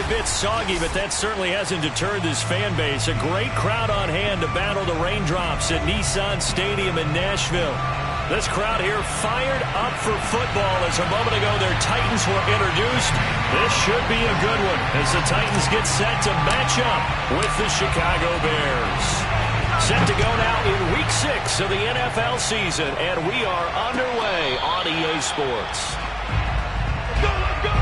a bit soggy, but that certainly hasn't deterred this fan base. A great crowd on hand to battle the raindrops at Nissan Stadium in Nashville. This crowd here fired up for football as a moment ago their Titans were introduced. This should be a good one as the Titans get set to match up with the Chicago Bears. Set to go now in Week 6 of the NFL season, and we are underway on EA Sports. Let's go!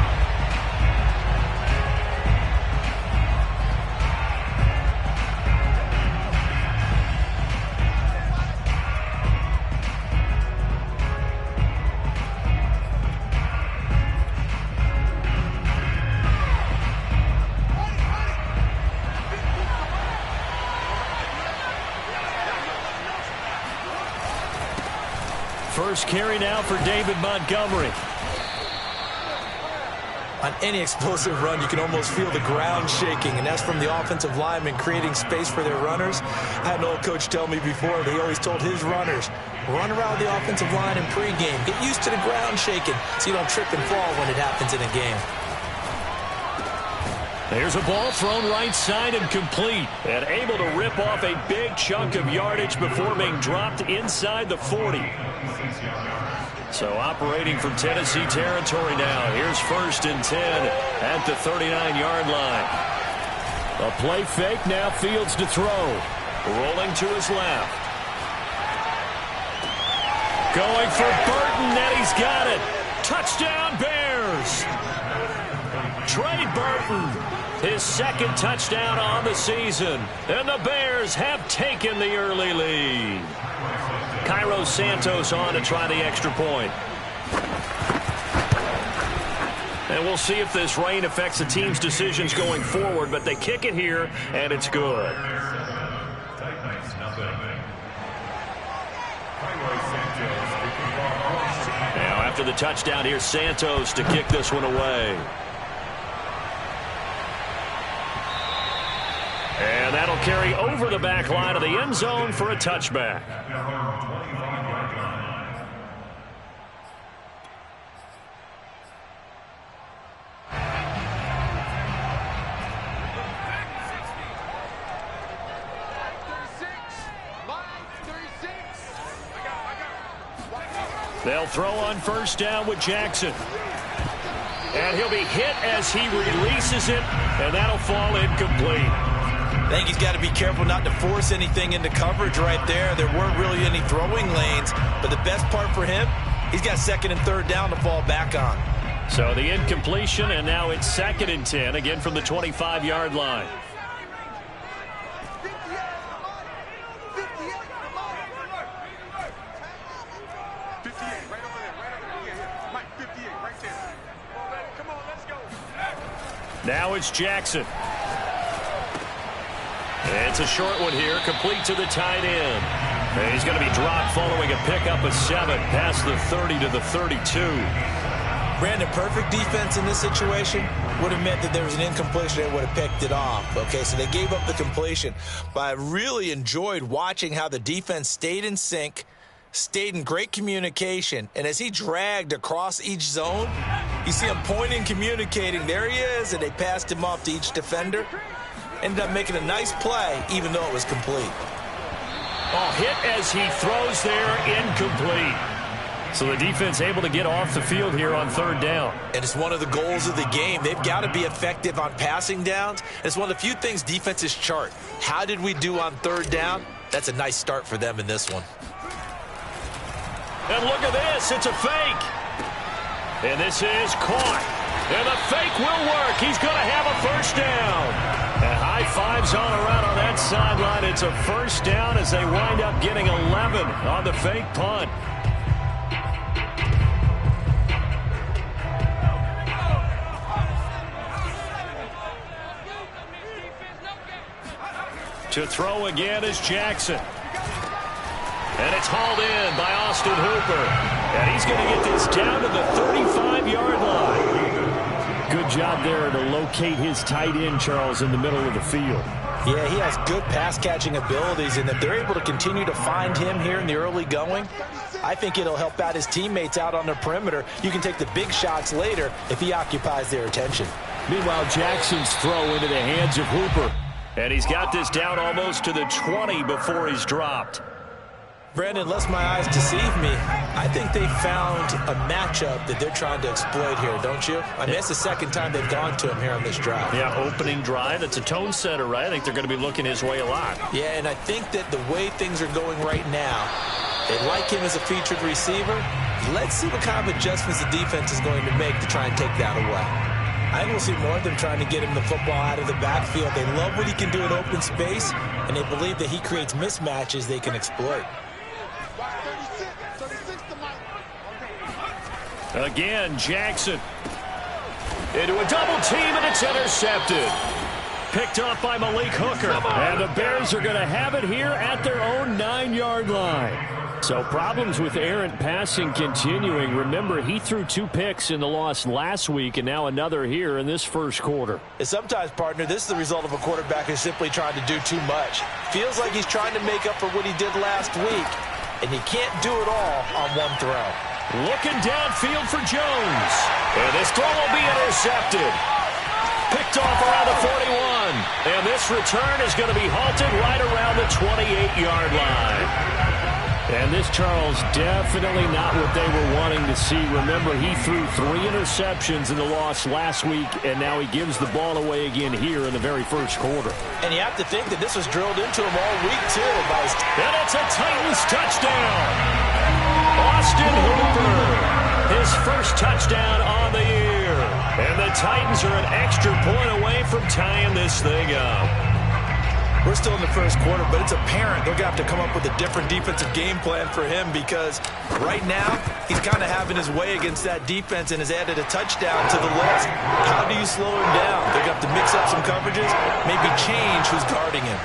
First carry now for David Montgomery. On any explosive run, you can almost feel the ground shaking, and that's from the offensive linemen creating space for their runners. I had an old coach tell me before, they always told his runners, run around the offensive line in pregame. Get used to the ground shaking so you don't trip and fall when it happens in a game. There's a ball thrown right side and complete, and able to rip off a big chunk of yardage before being dropped inside the 40. So operating from Tennessee territory now. Here's 1st and 10 at the 39-yard line. A play fake, now Fields to throw. Rolling to his left. Going for Burton, and he's got it. Touchdown, Bears! Trey Burton, his 2nd touchdown on the season. And the Bears have taken the early lead. Cairo Santos on to try the extra point. And we'll see if this rain affects the team's decisions going forward, but they kick it here, and it's good. Now after the touchdown, here's Santos to kick this one away. And that'll carry over the back line of the end zone for a touchback. They'll throw on 1st down with Jackson. And he'll be hit as he releases it, and that'll fall incomplete. I think he's got to be careful not to force anything into coverage right there. There weren't really any throwing lanes, but the best part for him, he's got 2nd and 3rd down to fall back on. So the incompletion, and now it's 2nd and 10, again from the 25-yard line. Now it's Jackson. It's a short one here, complete to the tight end. And he's going to be dropped following a pickup of 7 past the 30 to the 32. Brandon, perfect defense in this situation would have meant that there was an incompletion and would have picked it off. Okay, so they gave up the completion. But I really enjoyed watching how the defense stayed in sync, stayed in great communication, and as he dragged across each zone, you see him pointing, communicating. There he is, and they passed him off to each defender. Ended up making a nice play, even though it was complete. Oh, hit as he throws there, incomplete. So the defense able to get off the field here on 3rd down. And it's one of the goals of the game. They've got to be effective on passing downs. It's one of the few things defenses chart. How did we do on 3rd down? That's a nice start for them in this one. And look at this, it's a fake. And this is caught. And the fake will work. He's going to have a 1st down. And high fives all around on that sideline. It's a 1st down as they wind up getting 11 on the fake punt. To throw again is Jackson. And it's hauled in by Austin Hooper. And he's going to get this down to the 35-yard line. Good job there to locate his tight end, Charles, in the middle of the field. Yeah, he has good pass-catching abilities, and if they're able to continue to find him here in the early going, I think it'll help out his teammates out on the perimeter. You can take the big shots later if he occupies their attention. Meanwhile, Jackson's throw into the hands of Hooper. And he's got this down almost to the 20 before he's dropped. Brandon, lest my eyes deceive me, I think they found a matchup that they're trying to exploit here, don't you? I mean, it's the second time they've gone to him here on this drive. Yeah, opening drive. It's a tone setter, right? I think they're going to be looking his way a lot. Yeah, and I think that the way things are going right now, they like him as a featured receiver. Let's see what kind of adjustments the defense is going to make to try and take that away. I think we'll see more of them trying to get him the football out of the backfield. They love what he can do in open space, and they believe that he creates mismatches they can exploit. Again, Jackson into a double team, and it's intercepted. Picked off by Malik Hooker. And the Bears are going to have it here at their own 9-yard line. So problems with errant passing continuing. Remember, he threw 2 picks in the loss last week, and now another here in this first quarter. And sometimes, partner, this is the result of a quarterback who's simply trying to do too much. Feels like he's trying to make up for what he did last week, and he can't do it all on one throw. Looking downfield for Jones. And this throw will be intercepted. Picked off around the 41. And this return is going to be halted right around the 28-yard line. And this, Charles, definitely not what they were wanting to see. Remember, he threw 3 interceptions in the loss last week, and now he gives the ball away again here in the very first quarter. And you have to think that this was drilled into him all week, too. And it's a Titans touchdown. Austin Hooper, his first touchdown on the year. And the Titans are an extra point away from tying this thing up. We're still in the first quarter, but it's apparent they're going to have to come up with a different defensive game plan for him, because right now he's kind of having his way against that defense and has added a touchdown to the list. How do you slow him down? They're going to have to mix up some coverages, maybe change who's guarding him.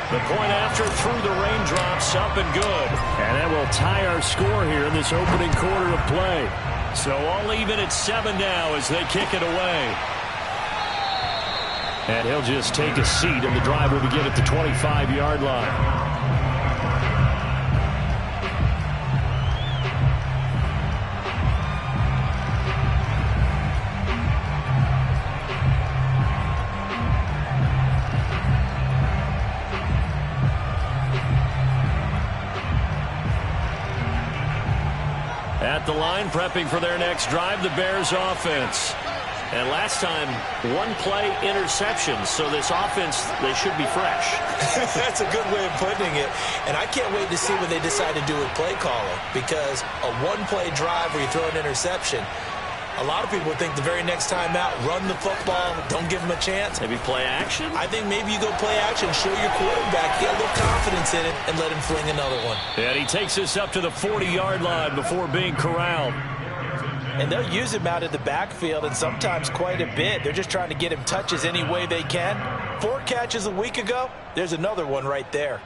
The point after through the raindrops, up and good. And that will tie our score here in this opening quarter of play. So all even at 7 now as they kick it away. And he'll just take a seat, and the drive will begin at the 25-yard line. At the line, prepping for their next drive, the Bears offense. And last time, 1-play interception. So this offense, they should be fresh. That's a good way of putting it. And I can't wait to see what they decide to do with play calling, because a 1-play drive where you throw an interception, a lot of people think the very next time out, run the football, don't give them a chance. Maybe play action? I think maybe you go play action, show your quarterback, get a little confidence in it, and let him fling another one. And he takes us up to the 40-yard line before being corralled. And they'll use him out of the backfield, and sometimes quite a bit. They're just trying to get him touches any way they can. 4 catches a week ago, there's another one right there.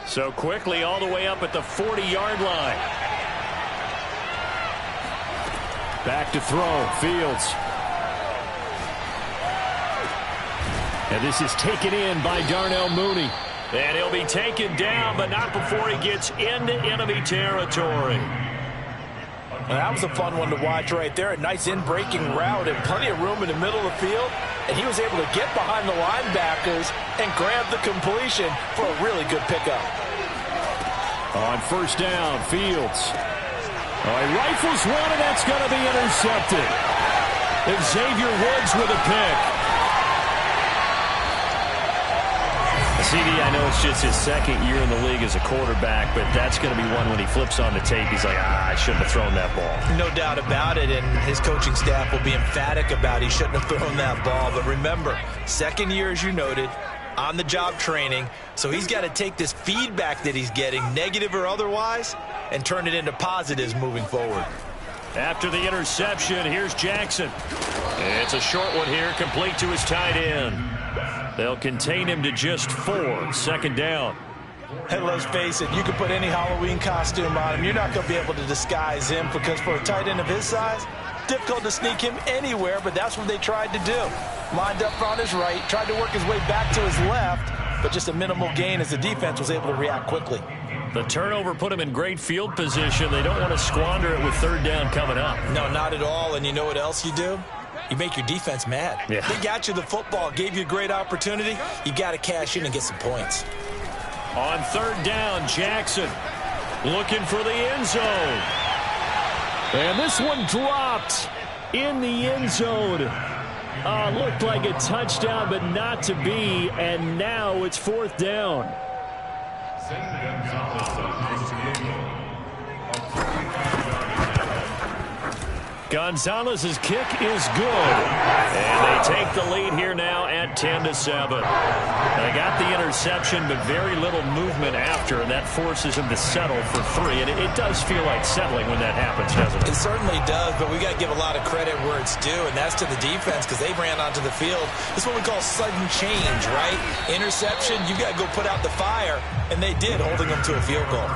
So quickly all the way up at the 40-yard line. Back to throw, Fields. And this is taken in by Darnell Mooney. And he'll be taken down, but not before he gets into enemy territory. Well, that was a fun one to watch right there. A nice in-breaking route and plenty of room in the middle of the field. And he was able to get behind the linebackers and grab the completion for a really good pickup. On first down, Fields. He rifles one, and that's going to be intercepted. And Xavier Woods with a pick. CD, I know it's just his second year in the league as a quarterback, but that's going to be one when he flips on the tape. He's like, I shouldn't have thrown that ball. No doubt about it, and his coaching staff will be emphatic about he shouldn't have thrown that ball. But remember, second year, as you noted, on-the-job training, so he's got to take this feedback that he's getting, negative or otherwise, and turn it into positives moving forward. After the interception, here's Jackson. It's a short one here, complete to his tight end. They'll contain him to just 4. Second down. And let's face it, you can put any Halloween costume on him. You're not going to be able to disguise him, because for a tight end of his size, difficult to sneak him anywhere, but that's what they tried to do. Lined up on his right, tried to work his way back to his left, but just a minimal gain as the defense was able to react quickly. The turnover put them in great field position. They don't want to squander it with third down coming up. No, not at all. And you know what else you do? You make your defense mad. Yeah. They got you the football, gave you a great opportunity. You got to cash in and get some points. On third down, Jackson looking for the end zone. And this one dropped in the end zone. Looked like a touchdown, but not to be. And now it's fourth down. Gonzalez's kick is good. And they take the lead here now at 10-7. They got the interception, but very little movement after, and that forces him to settle for 3. And it does feel like settling when that happens, doesn't it? It certainly does, but we got to give a lot of credit where it's due, and that's to the defense because they ran onto the field. This is what we call sudden change, right? Interception, you got to go put out the fire, and they did, holding them to a field goal.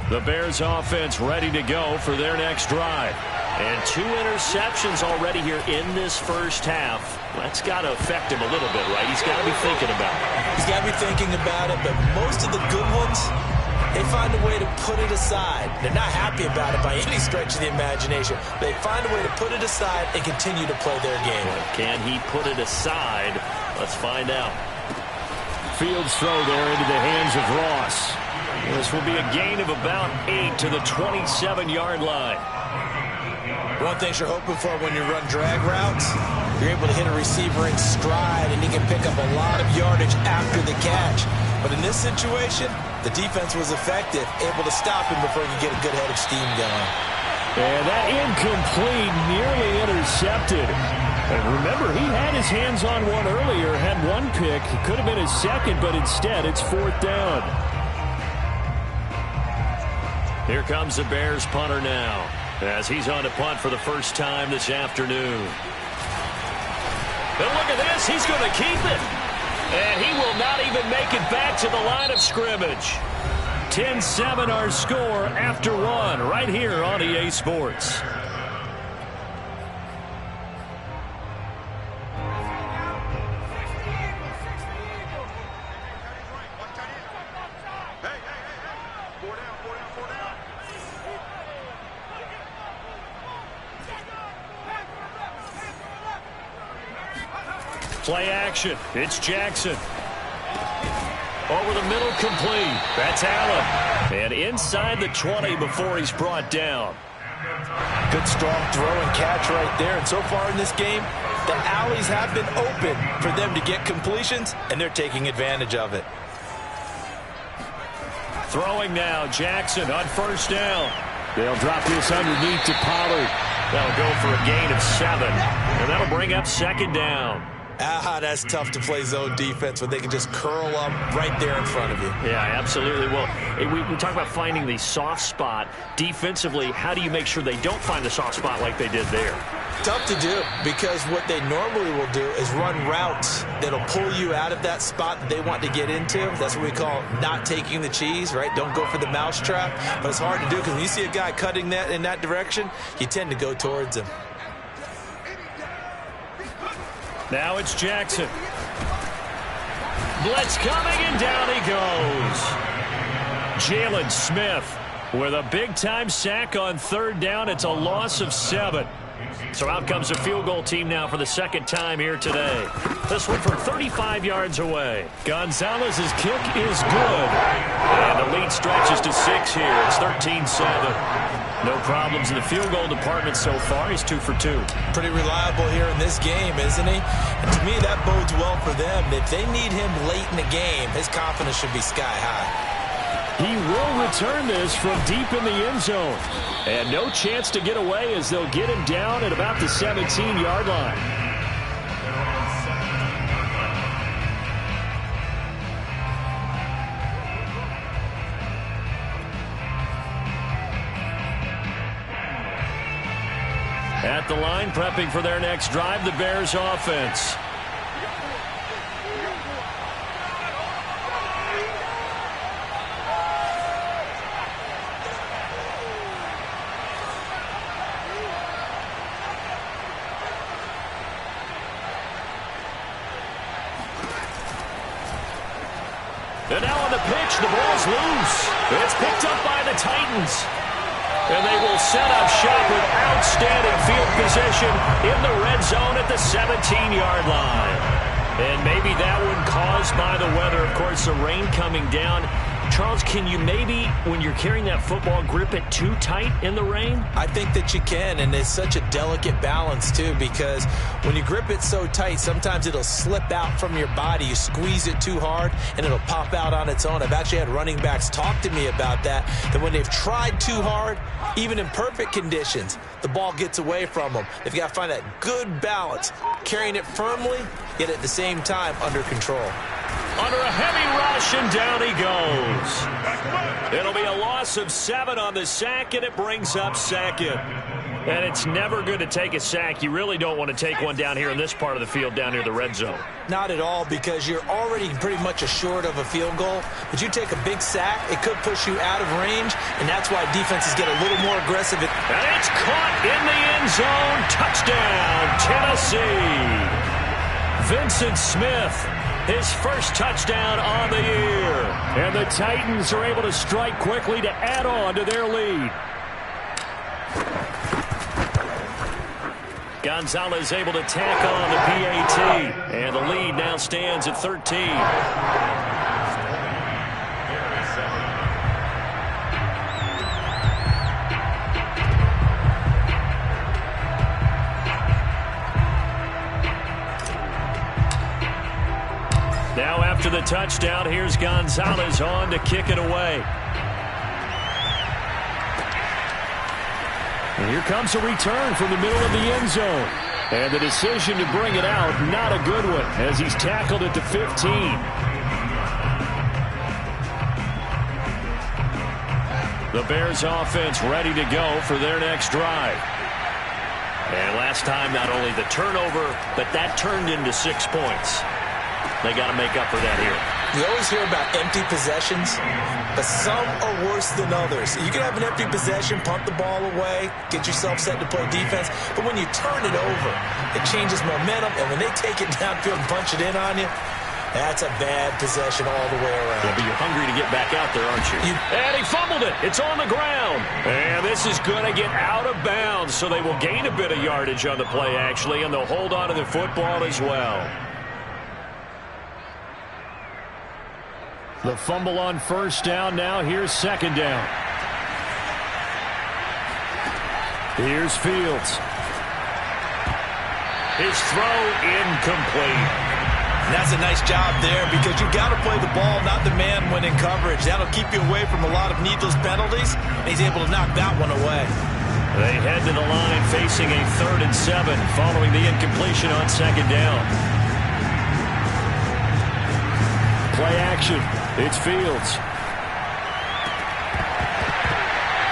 The Bears offense ready to go for their next drive. And 2 interceptions already here in this first half. That's got to affect him a little bit, right? He's got to be thinking about it. He's got to be thinking about it, but most of the good ones, they find a way to put it aside. They're not happy about it by any stretch of the imagination. They find a way to put it aside and continue to play their game. Can he put it aside? Let's find out. Fields throw there into the hands of Ross. This will be a gain of about 8 to the 27-yard line. One thing you're hoping for when you run drag routes, you're able to hit a receiver in stride, and he can pick up a lot of yardage after the catch. But in this situation, the defense was effective, able to stop him before he could get a good head of steam going. And that incomplete, nearly intercepted. And remember, he had his hands on one earlier, had one pick. It could have been his second, but instead it's fourth down. Here comes the Bears punter now, as he's on to punt for the first time this afternoon. And look at this, he's going to keep it. And he will not even make it back to the line of scrimmage. 10-7 our score after 1 right here on EA Sports. Play action. It's Jackson. Over the middle, complete. That's Allen. And inside the 20 before he's brought down. Good strong throw and catch right there. And so far in this game, the alleys have been open for them to get completions, and they're taking advantage of it. Throwing now, Jackson on first down. They'll drop this underneath to Pollard. That'll go for a gain of 7. And that'll bring up second down. That's tough to play zone defense when they can just curl up right there in front of you. Yeah, absolutely. Well, we talk about finding the soft spot. Defensively, how do you make sure they don't find the soft spot like they did there? Tough to do, because what they normally will do is run routes that'll pull you out of that spot that they want to get into. That's what we call not taking the cheese, right? Don't go for the mousetrap. But it's hard to do because when you see a guy cutting that in that direction, you tend to go towards him. Now it's Jackson. Blitz coming, and down he goes. Jalen Smith with a big-time sack on third down. It's a loss of 7. So out comes the field goal team now for the second time here today. This one from 35 yards away. Gonzalez's kick is good. And the lead stretches to 6 here. It's 13-7. No problems in the field goal department so far. He's 2 for 2. Pretty reliable here in this game, isn't he? And to me, that bodes well for them. If they need him late in the game, his confidence should be sky high. He will return this from deep in the end zone. And no chance to get away as they'll get him down at about the 17-yard line. At the line, prepping for their next drive, the Bears offense. pitch. The ball's loose. It's picked up by the Titans. And they will set up shop with outstanding field position in the red zone at the 17-yard line. And maybe that one caused by the weather. Of course, the rain coming down. Charles, can you maybe, when you're carrying that football, grip it too tight in the rain? I think that you can, and it's such a delicate balance, too, because when you grip it so tight, sometimes it'll slip out from your body. You squeeze it too hard, and it'll pop out on its own. I've actually had running backs talk to me about that when they've tried too hard, even in perfect conditions, the ball gets away from them. They've got to find that good balance, carrying it firmly, yet at the same time under control. Under a heavy rush, and down he goes. It'll be a loss of 7 on the sack, and it brings up second. And it's never good to take a sack. You really don't want to take one down here in this part of the field, down near the red zone. Not at all, because you're already pretty much assured of a field goal. But you take a big sack, it could push you out of range, and that's why defenses get a little more aggressive. And it's caught in the end zone. Touchdown, Tennessee. Vincent Smith, his first touchdown on the year. And the Titans are able to strike quickly to add on to their lead. Gonzalez able to tack on the PAT. And the lead now stands at 13. Now after the touchdown, here's Gonzalez on to kick it away. And here comes a return from the middle of the end zone. And the decision to bring it out, not a good one, as he's tackled at the 15. The Bears offense ready to go for their next drive. And last time, not only the turnover, but that turned into 6 points. They got to make up for that here. You always hear about empty possessions, but some are worse than others. You can have an empty possession, punt the ball away, get yourself set to play defense, but when you turn it over, it changes momentum, and when they take it downfield and punch it in on you, that's a bad possession all the way around. Yeah, but you're hungry to get back out there, aren't you? And he fumbled it. It's on the ground. And this is going to get out of bounds, so they will gain a bit of yardage on the play, actually, and they'll hold on to the football as well. The fumble on first down. Now here's second down. Here's Fields. His throw incomplete. And that's a nice job there, because you got to play the ball, not the man when in coverage. That'll keep you away from a lot of needless penalties, and he's able to knock that one away. They head to the line facing a 3rd and 7 following the incompletion on second down. Play action. It's Fields.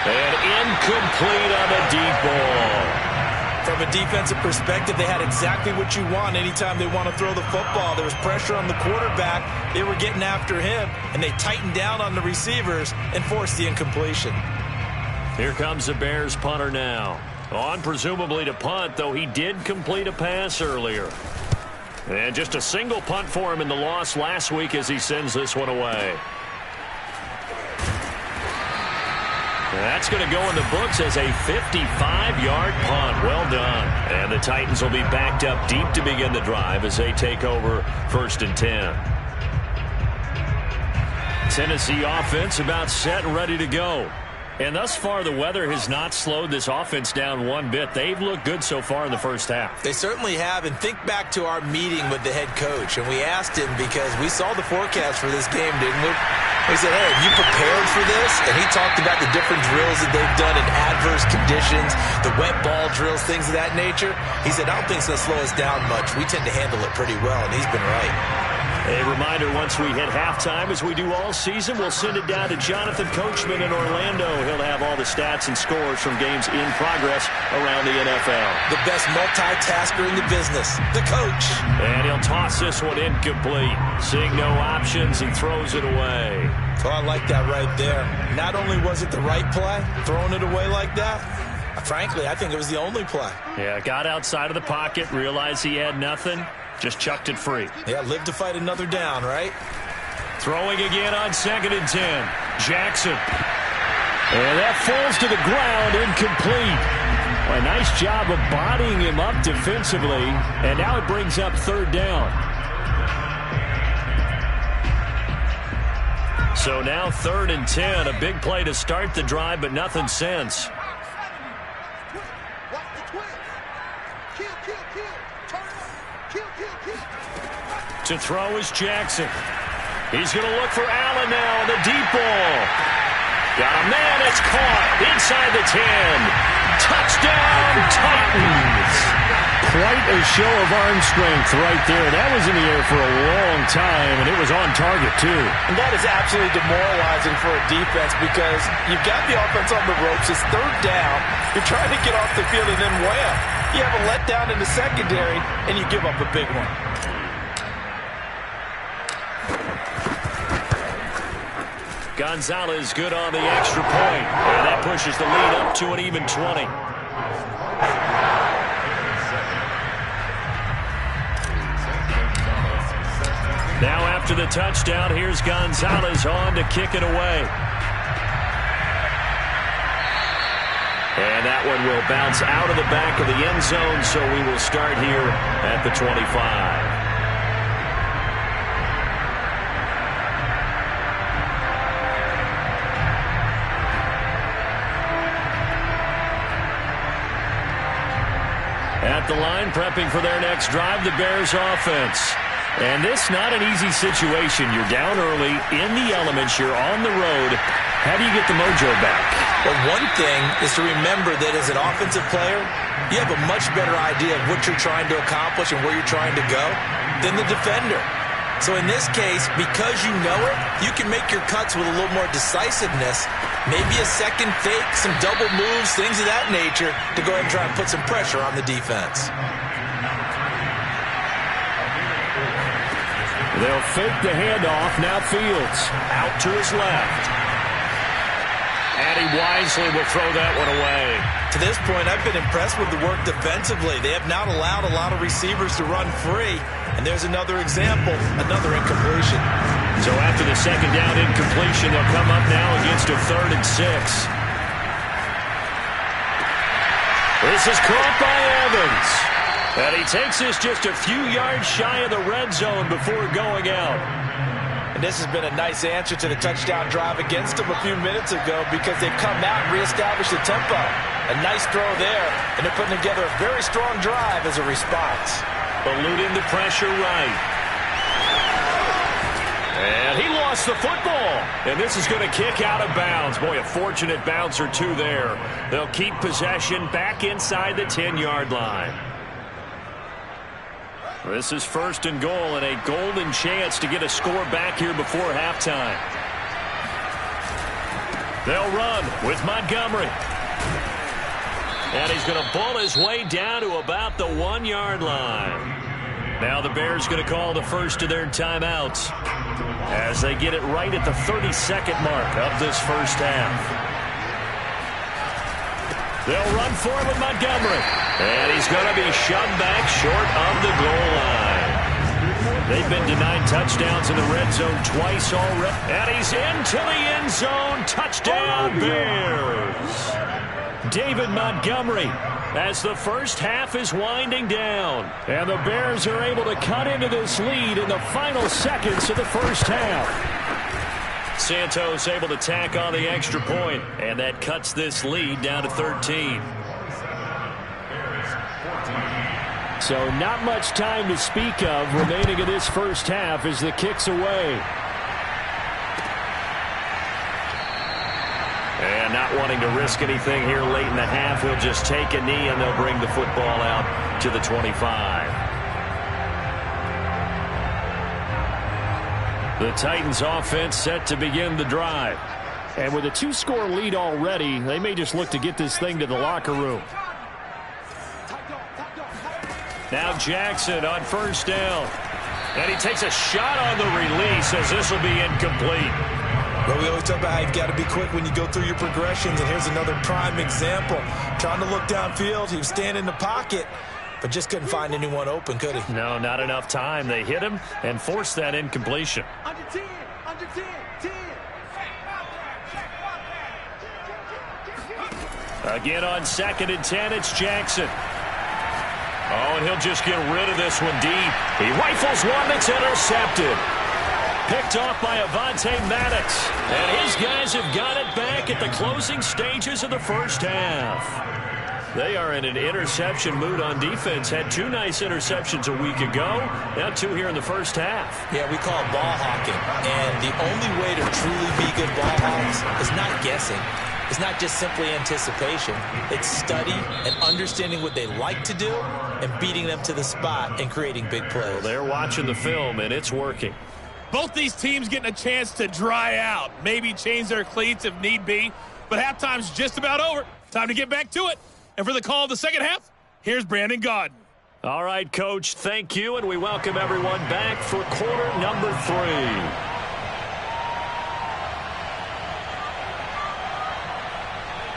And incomplete on the deep ball. From a defensive perspective, they had exactly what you want anytime they want to throw the football. There was pressure on the quarterback. They were getting after him, and they tightened down on the receivers and forced the incompletion. Here comes the Bears punter now. On presumably to punt, though he did complete a pass earlier. And just a single punt for him in the loss last week as he sends this one away. That's going to go in the books as a 55-yard punt. Well done. And the Titans will be backed up deep to begin the drive as they take over 1st and 10. Tennessee offense about set and ready to go. And thus far, the weather has not slowed this offense down one bit. They've looked good so far in the first half. They certainly have. And think back to our meeting with the head coach. And we asked him, because we saw the forecast for this game, didn't we? We said, hey, have you prepared for this? And he talked about the different drills that they've done in adverse conditions, the wet ball drills, things of that nature. He said, I don't think it's going to slow us down much. We tend to handle it pretty well, and he's been right. A reminder, once we hit halftime, as we do all season, we'll send it down to Jonathan Coachman in Orlando. He'll have all the stats and scores from games in progress around the NFL. The best multitasker in the business, the coach. And he'll toss this one incomplete. Seeing no options, he throws it away. Oh, I like that right there. Not only was it the right play, throwing it away like that, frankly, I think it was the only play. Yeah, got outside of the pocket, realized he had nothing. Just chucked it free. Yeah, live to fight another down, right? Throwing again on 2nd and 10. Jackson. And that falls to the ground, incomplete. A nice job of bodying him up defensively. And now it brings up 3rd down. So now 3rd and 10. A big play to start the drive, but nothing since. To throw is Jackson. He's going to look for Allen now on the deep ball. Got a man, it's caught inside the 10. Touchdown, Titans. Quite a show of arm strength right there. That was in the air for a long time, and it was on target, too. And that is absolutely demoralizing for a defense because you've got the offense on the ropes. It's 3rd down. You're trying to get off the field, and then wham, you have a letdown in the secondary, and you give up a big one. Gonzalez good on the extra point. And that pushes the lead up to an even 20. Now after the touchdown, here's Gonzalez on to kick it away. And that one will bounce out of the back of the end zone, so we will start here at the 25. At the line, prepping for their next drive, the Bears offense. And this not an easy situation. You're down early, in the elements, you're on the road. How do you get the mojo back? Well, one thing is to remember that as an offensive player, you have a much better idea of what you're trying to accomplish and where you're trying to go than the defender. So in this case, because you know it, you can make your cuts with a little more decisiveness, maybe a second fake, some double moves, things of that nature, to go ahead and try and put some pressure on the defense. They'll fake the handoff. Now Fields out to his left. And he wisely will throw that one away. To this point, I've been impressed with the work defensively. They have not allowed a lot of receivers to run free. And there's another example, another incompletion. So after the 2nd down incompletion, they'll come up now against a 3rd and 6. This is caught by Evans. And he takes this just a few yards shy of the red zone before going out. And this has been a nice answer to the touchdown drive against them a few minutes ago because they've come out and reestablished the tempo. A nice throw there, and they're putting together a very strong drive as a response. Eluding the pressure right. And he lost the football. And this is going to kick out of bounds. Boy, a fortunate bounce or two there. They'll keep possession back inside the 10-yard line. This is 1st and goal and a golden chance to get a score back here before halftime. They'll run with Montgomery. And he's going to bull his way down to about the 1-yard line. Now the Bears going to call the first of their timeouts as they get it right at the 32nd mark of this first half. They'll run for it with Montgomery. And he's going to be shoved back short of the goal line. They've been denied touchdowns in the red zone twice already. And he's into the end zone. Touchdown, Bears. David Montgomery as the first half is winding down. And the Bears are able to cut into this lead in the final seconds of the first half. Santos able to tack on the extra point, and that cuts this lead down to 13. So not much time to speak of remaining in this first half as the kick's away. And not wanting to risk anything here late in the half, he'll just take a knee and they'll bring the football out to the 25. The Titans offense set to begin the drive. And with a 2-score lead already, they may just look to get this thing to the locker room. Now Jackson on first down. And he takes a shot on the release as this will be incomplete. Well, we always talk about how you've got to be quick when you go through your progressions, and here's another prime example. Trying to look downfield, he was standing in the pocket, but just couldn't find anyone open, could he? No, not enough time. They hit him and forced that incompletion. Under 10. 10. Again on 2nd and 10, it's Jackson. Oh, and he'll just get rid of this one deep. He rifles one that's intercepted. Picked off by Avonte Maddox. And his guys have got it back at the closing stages of the first half. They are in an interception mood on defense. Had 2 nice interceptions a week ago. Now 2 here in the first half. Yeah, we call it ball hawking. And the only way to truly be good ball hawks is not guessing. It's not just simply anticipation. It's study and understanding what they like to do and beating them to the spot and creating big plays. Well, they're watching the film, and it's working. Both these teams getting a chance to dry out, maybe change their cleats if need be. But halftime's just about over. Time to get back to it. And for the call of the second half, here's Brandon Gaudin. All right, Coach, thank you, and we welcome everyone back for quarter number 3.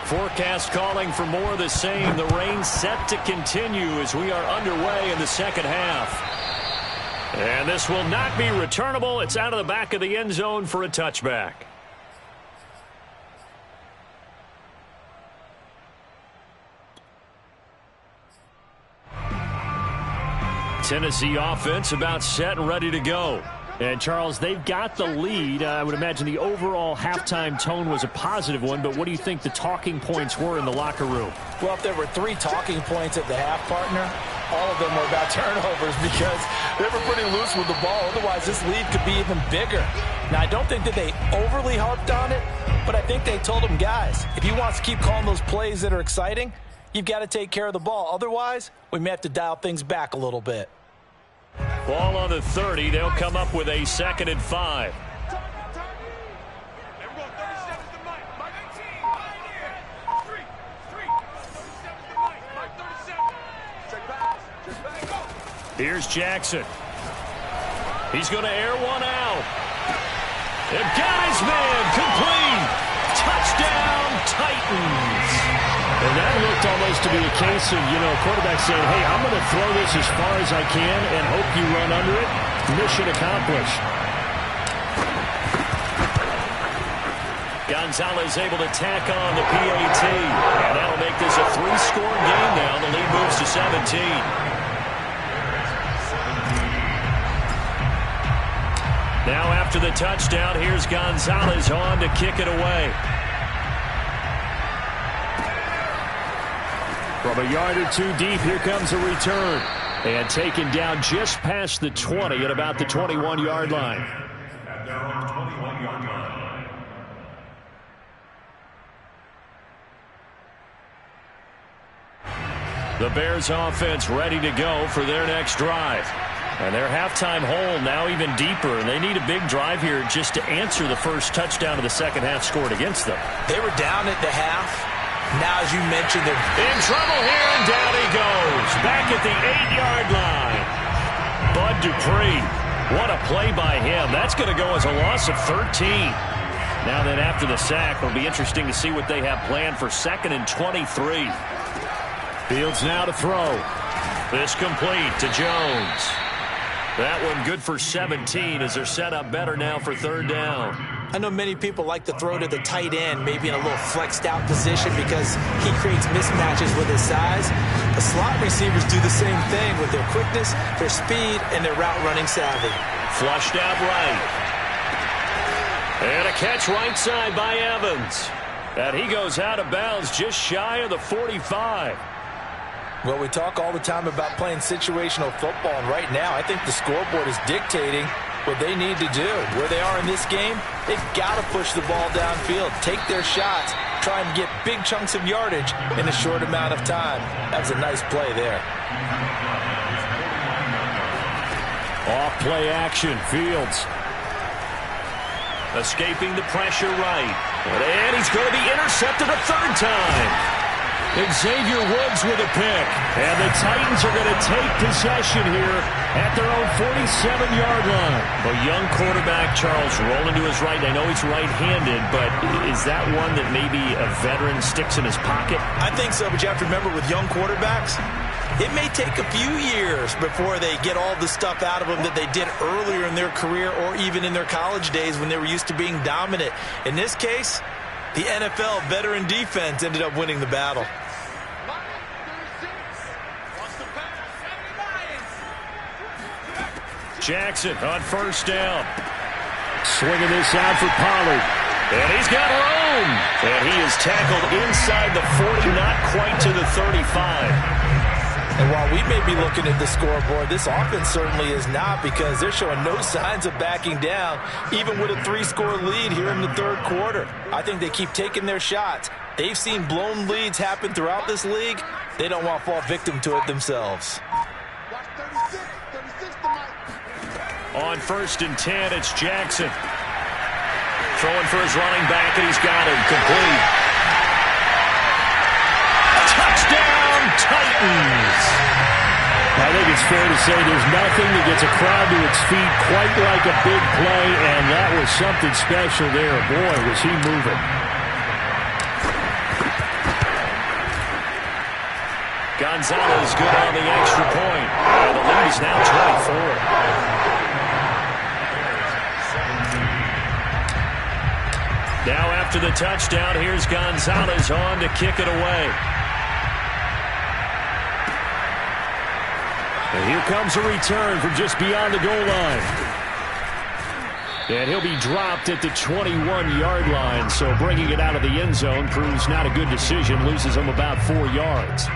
Forecast calling for more of the same. The rain set to continue as we are underway in the second half. And this will not be returnable. It's out of the back of the end zone for a touchback. Tennessee offense about set and ready to go. And, Charles, they've got the lead. I would imagine the overall halftime tone was a positive one, but what do you think the talking points were in the locker room? Well, if there were 3 talking points at the half, partner, all of them were about turnovers because they were pretty loose with the ball. Otherwise, this lead could be even bigger. Now, I don't think that they overly harped on it, but I think they told them, guys, if you want to keep calling those plays that are exciting, you've got to take care of the ball. Otherwise, we may have to dial things back a little bit. Ball on the 30. They'll come up with a 2nd and 5. Here's Jackson. He's going to air one out. And guy's man complete. Touchdown, Titans. And that looked almost to be a case of, quarterback saying, hey, I'm going to throw this as far as I can and hope you run under it. Mission accomplished. Gonzalez able to tack on the PAT. And that'll make this a 3-score game now. The lead moves to 17. Now after the touchdown, here's Gonzalez on to kick it away. From a yard or 2 deep, here comes a return. And taken down just past the 20 at about the 21-yard line. The Bears offense ready to go for their next drive. And their halftime hole now even deeper. And they need a big drive here just to answer the first touchdown of the second half scored against them. They were down at the half. Now, as you mentioned, they're in trouble here, and down he goes. Back at the 8-yard line. Bud Dupree. What a play by him. That's going to go as a loss of 13. Now then, after the sack, it'll be interesting to see what they have planned for 2nd and 23. Fields now to throw. This complete to Jones. That one good for 17 as they're set up better now for 3rd down. I know many people like to throw to the tight end, maybe in a little flexed out position because he creates mismatches with his size. The slot receivers do the same thing with their quickness, their speed, and their route running savvy. Flushed out right. And a catch right side by Evans. And he goes out of bounds just shy of the 45. Well, we talk all the time about playing situational football, and right now I think the scoreboard is dictating what they need to do. Where they are in this game, they've got to push the ball downfield, take their shots, try and get big chunks of yardage in a short amount of time. That was a nice play there. Off play action, Fields. Escaping the pressure right. And he's going to be intercepted a 3rd time. Xavier Woods with a pick. And the Titans are going to take possession here at their own 47-yard line. A young quarterback, Charles, rolling to his right. I know he's right-handed, but is that one that maybe a veteran sticks in his pocket? I think so, but you have to remember with young quarterbacks, it may take a few years before they get all the stuff out of them that they did earlier in their career or even in their college days when they were used to being dominant. In this case, the NFL veteran defense ended up winning the battle. Jackson on first down. Swinging this out for Pollard. And he's got room. And he is tackled inside the 40, not quite to the 35. And while we may be looking at the scoreboard, this offense certainly is not, because they're showing no signs of backing down, even with a 3-score lead here in the third quarter. I think they keep taking their shots. They've seen blown leads happen throughout this league. They don't want to fall victim to it themselves. On 1st and 10, it's Jackson. Throwing for his running back, and he's got him complete. Touchdown, Titans! I think it's fair to say there's nothing that gets a crowd to its feet quite like a big play, and that was something special there. Boy, was he moving. Gonzalez good on the extra point. And the lead is now 24. Now after the touchdown, here's Gonzalez on to kick it away. And here comes a return from just beyond the goal line. And he'll be dropped at the 21-yard line, so bringing it out of the end zone proves not a good decision, loses him about 4 yards.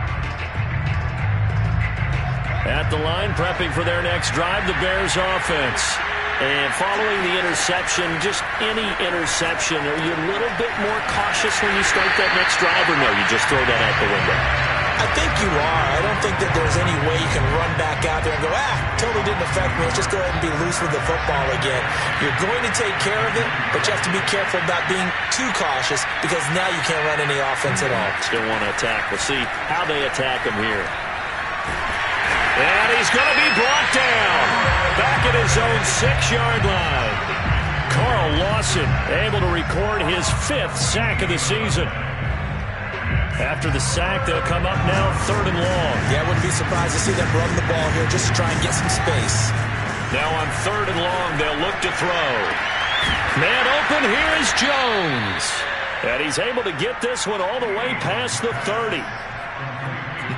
At the line, prepping for their next drive, the Bears offense. And following the interception, just any interception, are you a little bit more cautious when you start that next drive, or no, you just throw that out the window? I think you are. I don't think that there's any way you can run back out there and go, totally didn't affect me. Let's just go ahead and be loose with the football again. You're going to take care of it, but you have to be careful about being too cautious, because now you can't run any offense at all. Still want to attack. We'll see how they attack him here. And he's going to be brought down back at his own 6-yard line. Carl Lawson able to record his 5th sack of the season. After the sack, they'll come up now 3rd and long. Yeah, I wouldn't be surprised to see them run the ball here just to try and get some space. Now on 3rd and long, they'll look to throw. Man open, here is Jones. And he's able to get this one all the way past the 30.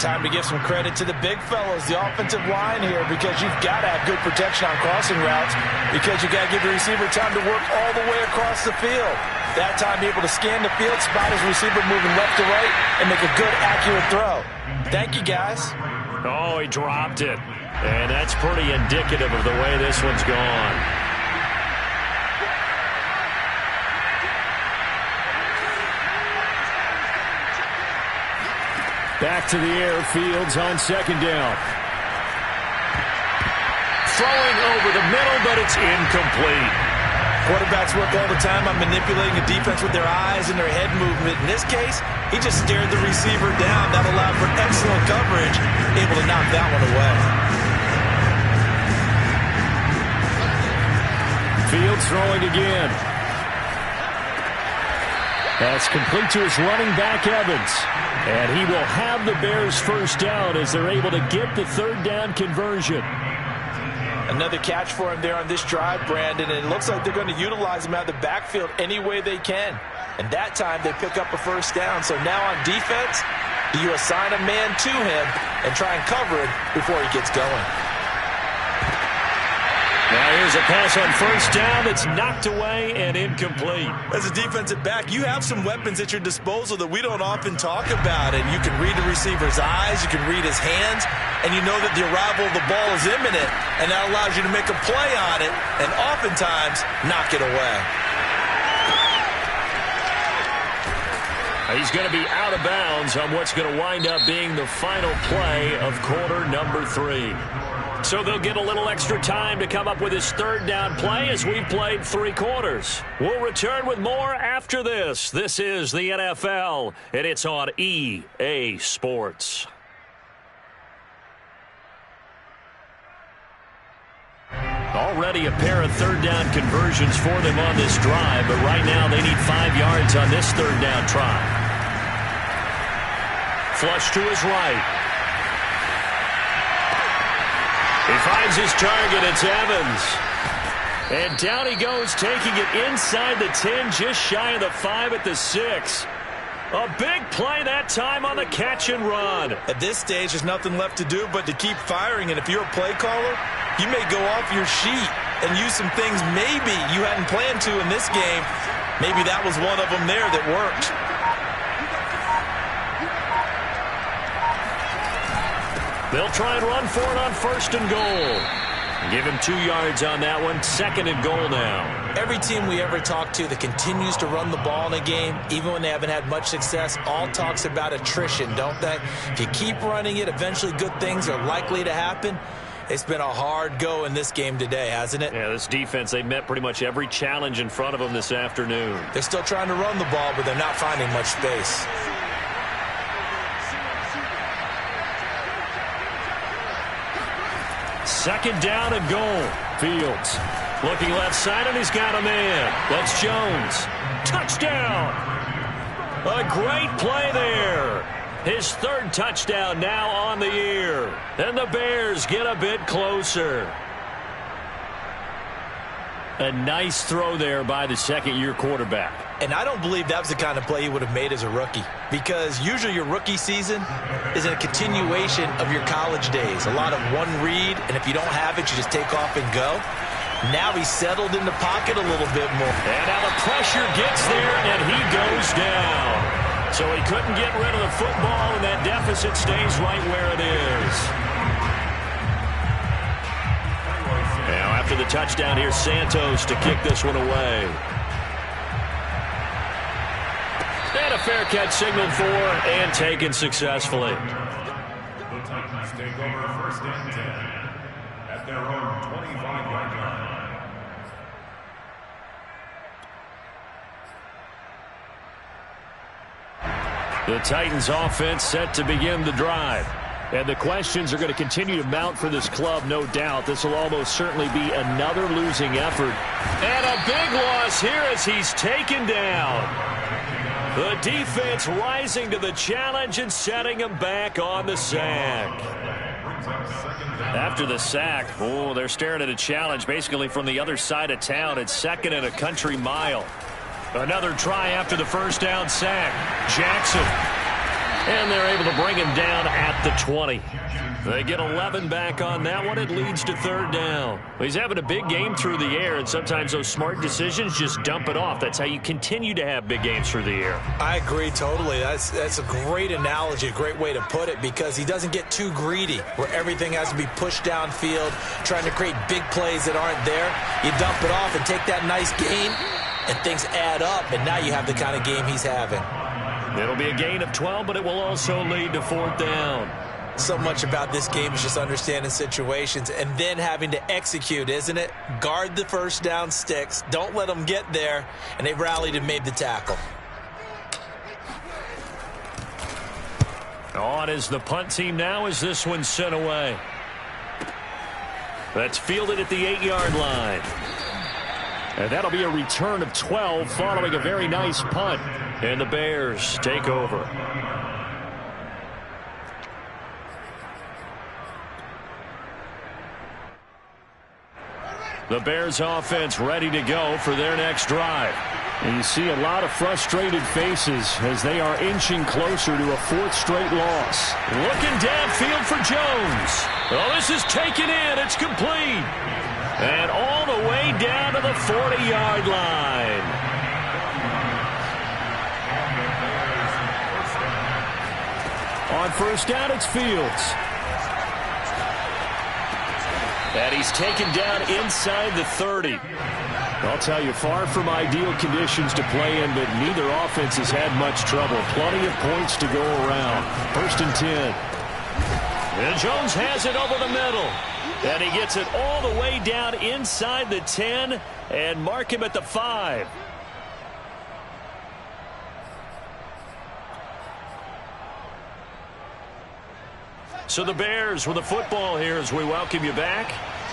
Time to give some credit to the big fellas, the offensive line here, because you've got to have good protection on crossing routes, because you got to give the receiver time to work all the way across the field. That time, be able to scan the field, spot his receiver moving left to right, and make a good, accurate throw. Thank you, guys. Oh, he dropped it. And that's pretty indicative of the way this one's gone. Back to the air, Fields on 2nd down. Throwing over the middle, but it's incomplete. Quarterbacks work all the time on manipulating the defense with their eyes and their head movement. In this case, he just stared the receiver down. That allowed for excellent coverage, able to knock that one away. Fields throwing again. That's complete to his running back, Evans. And he will have the Bears' 1st down as they're able to get the 3rd down conversion. Another catch for him there on this drive, Brandon, and it looks like they're going to utilize him out of the backfield any way they can. And that time they pick up a 1st down. So now on defense, do you assign a man to him and try and cover it before he gets going? Now here's a pass on 1st down that's knocked away and incomplete. As a defensive back, you have some weapons at your disposal that we don't often talk about. And you can read the receiver's eyes, you can read his hands, and you know that the arrival of the ball is imminent. And that allows you to make a play on it and oftentimes knock it away. He's going to be out of bounds on what's going to wind up being the final play of quarter number 3. So they'll get a little extra time to come up with his 3rd down play as we've played 3 quarters. We'll return with more after this. This is the NFL, and it's on EA Sports. Already a pair of 3rd down conversions for them on this drive, but right now they need 5 yards on this 3rd down try. Flush to his right. He finds his target. It's Evans. And down he goes, taking it inside the 10, just shy of the 5 at the 6. A big play that time on the catch and run. At this stage, there's nothing left to do but to keep firing. And if you're a play caller, you may go off your sheet and use some things maybe you hadn't planned to in this game. Maybe that was one of them there that worked. They'll try and run for it on 1st and goal. Give him 2 yards on that one. 2nd and goal now. Every team we ever talk to that continues to run the ball in a game, even when they haven't had much success, all talks about attrition, don't they? If you keep running it, eventually good things are likely to happen. It's been a hard go in this game today, hasn't it? Yeah, this defense, they met pretty much every challenge in front of them this afternoon. They're still trying to run the ball, but they're not finding much space. Second down and goal. Fields looking left side, and he's got a man. That's Jones. Touchdown. A great play there. His 3rd touchdown now on the year. And the Bears get a bit closer. A nice throw there by the 2nd-year quarterback. And I don't believe that was the kind of play he would have made as a rookie, because usually your rookie season is a continuation of your college days. A lot of one read, and if you don't have it, you just take off and go. Now he's settled in the pocket a little bit more. And now the pressure gets there, and he goes down. So he couldn't get rid of the football, and that deficit stays right where it is. Now after the touchdown, here's Santos to kick this one away. And a fair catch signaled for and taken successfully. The Titans take over 1st and 10 at their own 25-yard line. The Titans offense set to begin the drive. And the questions are going to continue to mount for this club, no doubt. This will almost certainly be another losing effort. And a big loss here as he's taken down. The defense rising to the challenge and setting him back on the sack. After the sack, oh, they're staring at a challenge basically from the other side of town. It's 2nd and a country mile. Another try after the 1st down sack. Jackson. And they're able to bring him down at the 20. They get 11 back on that one. It leads to 3rd down. He's having a big game through the air, and sometimes those smart decisions just dump it off. That's how you continue to have big games through the air. I agree totally. That's a great analogy, a great way to put it, because he doesn't get too greedy where everything has to be pushed downfield, trying to create big plays that aren't there. You dump it off and take that nice gain, and things add up, and now you have the kind of game he's having. It'll be a gain of 12, but it will also lead to 4th down. So much about this game is just understanding situations and then having to execute, isn't it? Guard the 1st down sticks. Don't let them get there, and they rallied and made the tackle. On is the punt team now as this one's sent away. That's fielded at the 8-yard line. And that'll be a return of 12 following a very nice punt. And the Bears take over. The Bears offense ready to go for their next drive. And you see a lot of frustrated faces as they are inching closer to a 4th straight loss. Looking downfield for Jones. Oh, this is taken in. It's complete. And all the way down to the 40-yard line. On 1st down, it's Fields. And he's taken down inside the 30. I'll tell you, far from ideal conditions to play in, but neither offense has had much trouble. Plenty of points to go around. 1st and 10. And Jones has it over the middle. And he gets it all the way down inside the 10 and mark him at the 5. So the Bears with the football here as we welcome you back.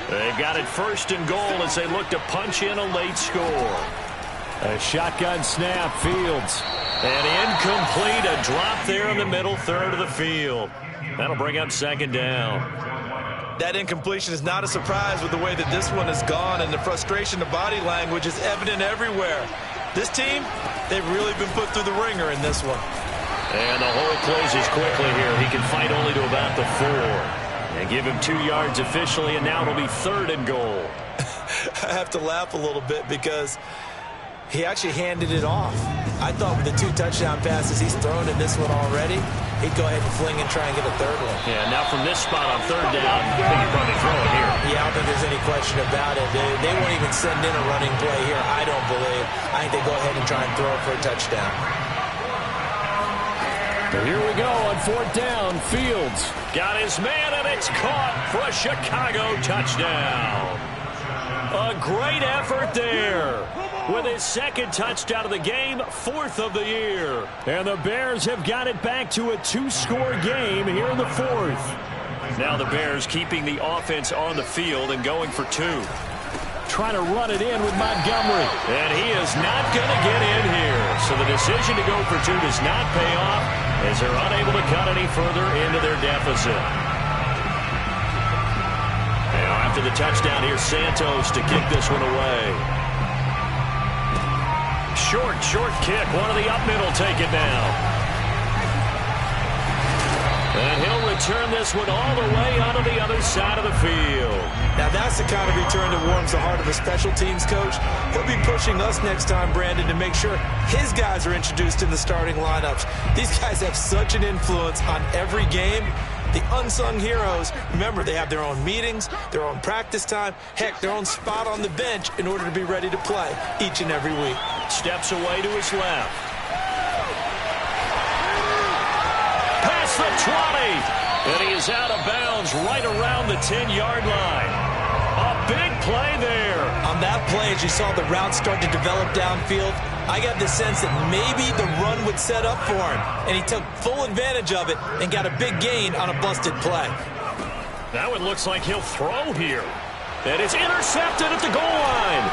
They've got it 1st and goal as they look to punch in a late score. A shotgun snap, Fields. And incomplete, a drop there in the middle 3rd of the field. That'll bring up 2nd down. That incompletion is not a surprise with the way that this one has gone, and the frustration, the body language is evident everywhere. This team, they've really been put through the ringer in this one. And the hole closes quickly here. He can fight only to about the 4. And give him 2 yards officially, and now it'll be 3rd and goal. I have to laugh a little bit because he actually handed it off. I thought with the 2 touchdown passes he's thrown in this one already, he'd go ahead and fling and try and get a 3rd one. Yeah, now from this spot on 3rd down, I think he'd probably throw it here. Yeah, I don't think there's any question about it. They won't even send in a running play here, I don't believe. I think they go ahead and try and throw it for a touchdown. And here we go on 4th down. Fields got his man, and it's caught for a Chicago touchdown. A great effort there. With his 2nd touchdown of the game, 4th of the year. And the Bears have got it back to a 2-score game here in the 4th. Now the Bears keeping the offense on the field and going for 2. Trying to run it in with Montgomery. And he is not going to get in here. So the decision to go for 2 does not pay off as they're unable to cut any further into their deficit. Now after the touchdown, here's Santos to kick this one away. Short kick. One of the up middle take it now. And he'll return this one all the way onto the other side of the field. Now that's the kind of return that warms the heart of a special teams coach. He'll be pushing us next time, Brandon, to make sure his guys are introduced in the starting lineups. These guys have such an influence on every game. The unsung heroes, remember, they have their own meetings, their own practice time, heck, their own spot on the bench in order to be ready to play each and every week. Steps away to his left. Past the 20. And he is out of bounds right around the 10-yard line. A big play there. On that play, as you saw the route start to develop downfield, I got the sense that maybe the run would set up for him, and he took full advantage of it and got a big gain on a busted play. Now it looks like he'll throw here. And it's intercepted at the goal line.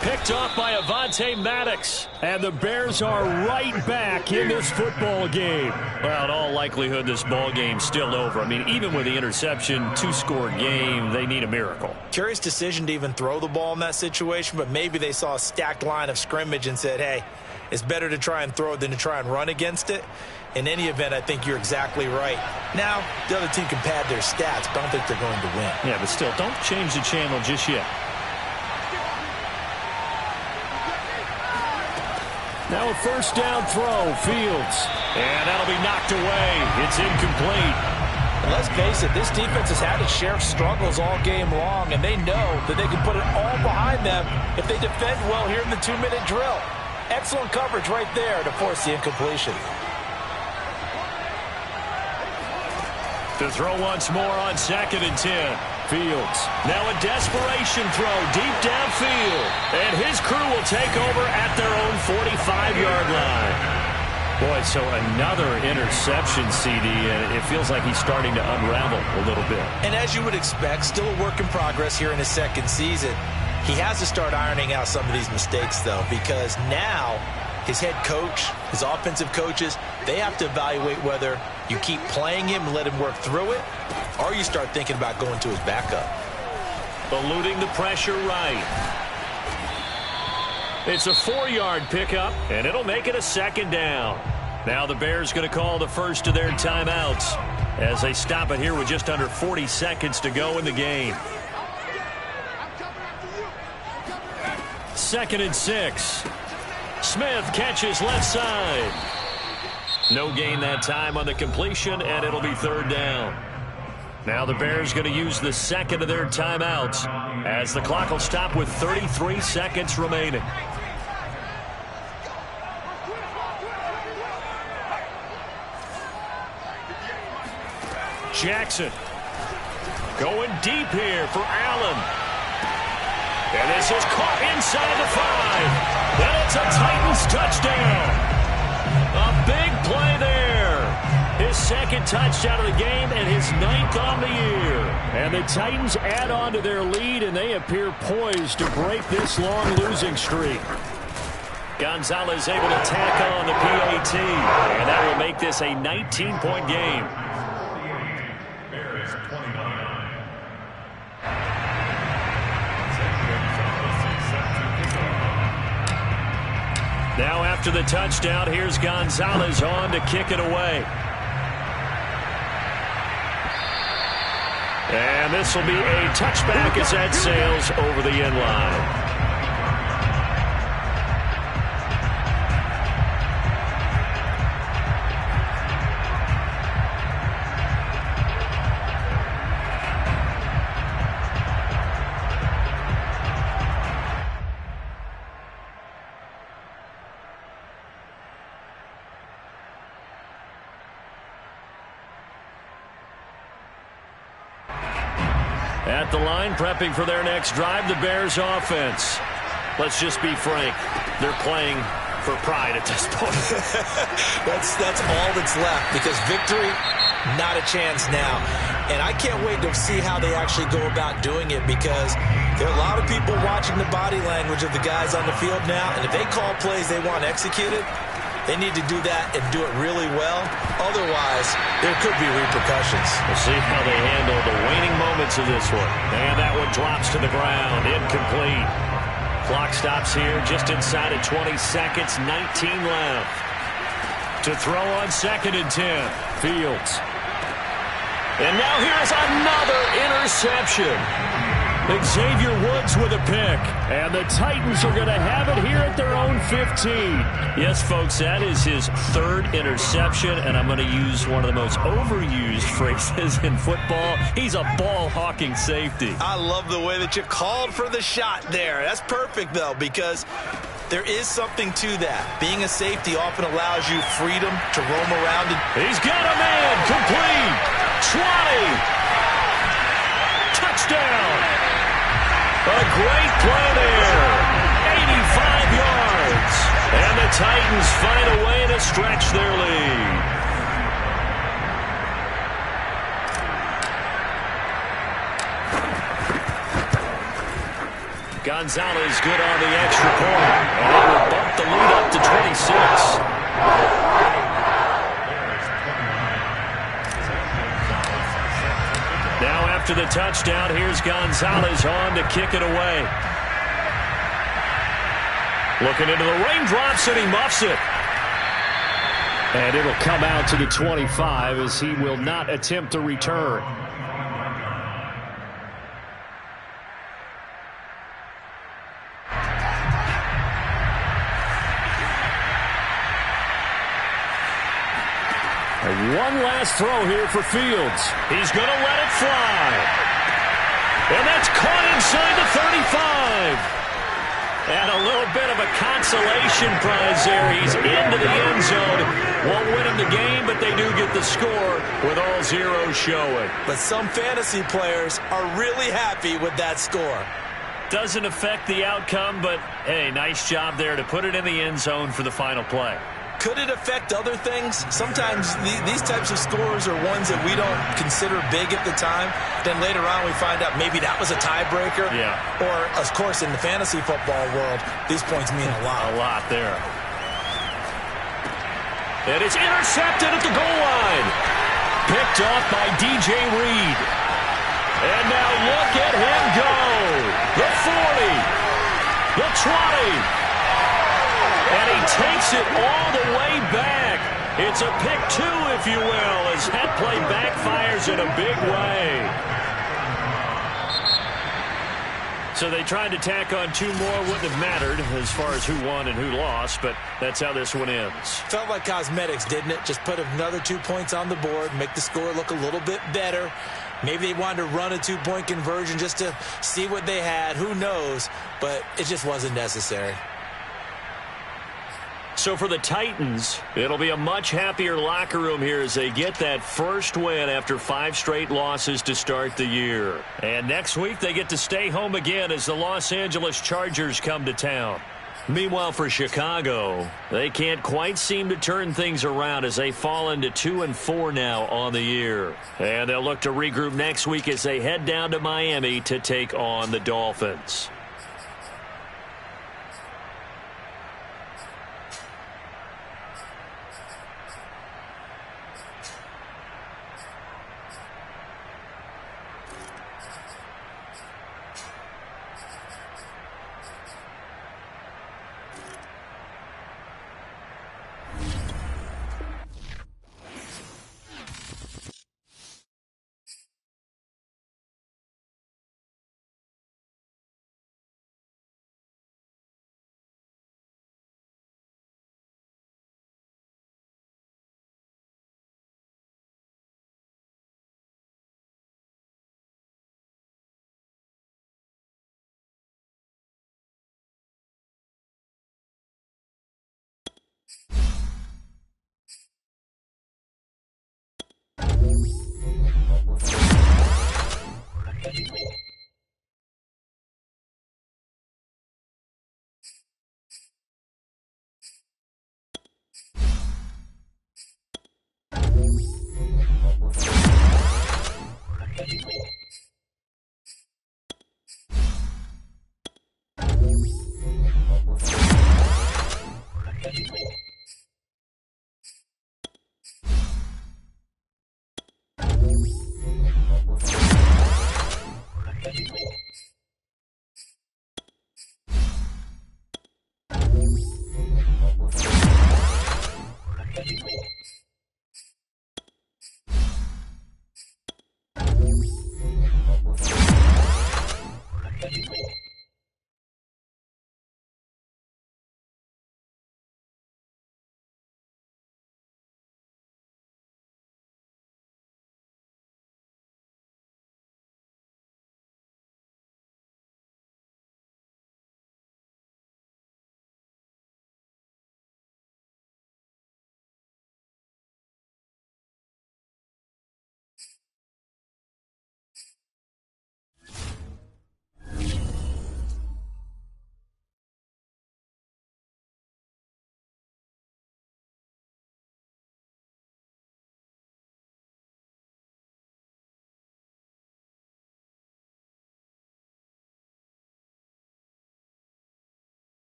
Picked off by Avonte Maddox. And the Bears are right back in this football game. Well, in all likelihood, this ball game's still over. I mean, even with the interception, 2-score game, they need a miracle. Curious decision to even throw the ball in that situation, but maybe they saw a stacked line of scrimmage and said, hey, it's better to try and throw than to try and run against it. In any event, I think you're exactly right. Now, the other team can pad their stats, but I don't think they're going to win. Yeah, but still, don't change the channel just yet. Now a 1st down throw, Fields. And that'll be knocked away. It's incomplete. And let's face it, this defense has had its share of struggles all game long, and they know that they can put it all behind them if they defend well here in the 2-minute drill. Excellent coverage right there to force the incompletion. To throw once more on 2nd and 10. Fields. Now a desperation throw deep downfield. And his crew will take over at their own 45-yard line. Boy, so another interception, CD, and it feels like he's starting to unravel a little bit. And as you would expect, still a work in progress here in his 2nd season. He has to start ironing out some of these mistakes, though, because now his head coach, his offensive coaches, they have to evaluate whether you keep playing him and let him work through it, or you start thinking about going to his backup. Eluding the pressure right. It's a 4-yard pickup, and it'll make it a 2nd down. Now the Bears going to call the first of their timeouts as they stop it here with just under 40 seconds to go in the game. 2nd and 6. Smith catches left side. No gain that time on the completion, and it'll be 3rd down. Now the Bears going to use the 2nd of their timeouts as the clock will stop with 33 seconds remaining. Jackson going deep here for Allen. And this is caught inside the 5. And it's a Titans touchdown. A big play there. His 2nd touchdown of the game and his 9th on the year. And the Titans add on to their lead, and they appear poised to break this long losing streak. Gonzalez able to tack on the PAT. And that will make this a 19-point game. Bears 29, Now after the touchdown, here's Gonzalez on to kick it away. And this will be a touchback as that sails over the end line. At the line, prepping for their next drive, the Bears offense. Let's just be frank. They're playing for pride at this point. That's all that's left, because victory, not a chance now. And I can't wait to see how they actually go about doing it, because there are a lot of people watching the body language of the guys on the field now, and if they call plays they want executed, they need to do that and do it really well. Otherwise, there could be repercussions. We'll see how they handle the waning moments of this one. And that one drops to the ground. Incomplete. Clock stops here just inside of 20 seconds. 19 left. To throw on 2nd and 10. Fields. And now here's another interception. Xavier Woods with a pick. And the Titans are going to have it here at their own 15. Yes, folks, that is his 3rd interception, and I'm going to use one of the most overused phrases in football. He's a ball-hawking safety. I love the way that you called for the shot there. That's perfect, though, because there is something to that. Being a safety often allows you freedom to roam around. He's got a man. Complete. 20. Touchdown. A great play there. 85 yards. And the Titans find a way to stretch their lead. Gonzalez good on the extra point. And it will bump the lead up to 26. Now after the touchdown, here's Gonzalez on to kick it away. Looking into the raindrops, and he muffs it. And it'll come out to the 25 as he will not attempt to return. One last throw here for Fields. He's going to let it fly. And that's caught inside the 35. And a little bit of a consolation prize there. He's into the end zone. Won't win him the game, but they do get the score with all zeros showing. But some fantasy players are really happy with that score. Doesn't affect the outcome, but, hey, nice job there to put it in the end zone for the final play. Could it affect other things? Sometimes these types of scores are ones that we don't consider big at the time. Then later on we find out maybe that was a tiebreaker. Yeah. Or, of course, in the fantasy football world, these points mean a lot. A lot there. And it's intercepted at the goal line. Picked off by DJ Reed. And now look at him go. The 40. The 20. And he takes it all the way back. It's a pick 2, if you will, as that play backfires in a big way. So they tried to tack on 2 more. Wouldn't have mattered as far as who won and who lost, but that's how this one ends. Felt like cosmetics, didn't it? Just put another 2 points on the board, make the score look a little bit better. Maybe they wanted to run a 2-point conversion just to see what they had. Who knows? But it just wasn't necessary. So for the Titans, it'll be a much happier locker room here as they get that first win after 5 straight losses to start the year. And next week they get to stay home again as the Los Angeles Chargers come to town. Meanwhile for Chicago, they can't quite seem to turn things around as they fall into 2-4 now on the year. And they'll look to regroup next week as they head down to Miami to take on the Dolphins.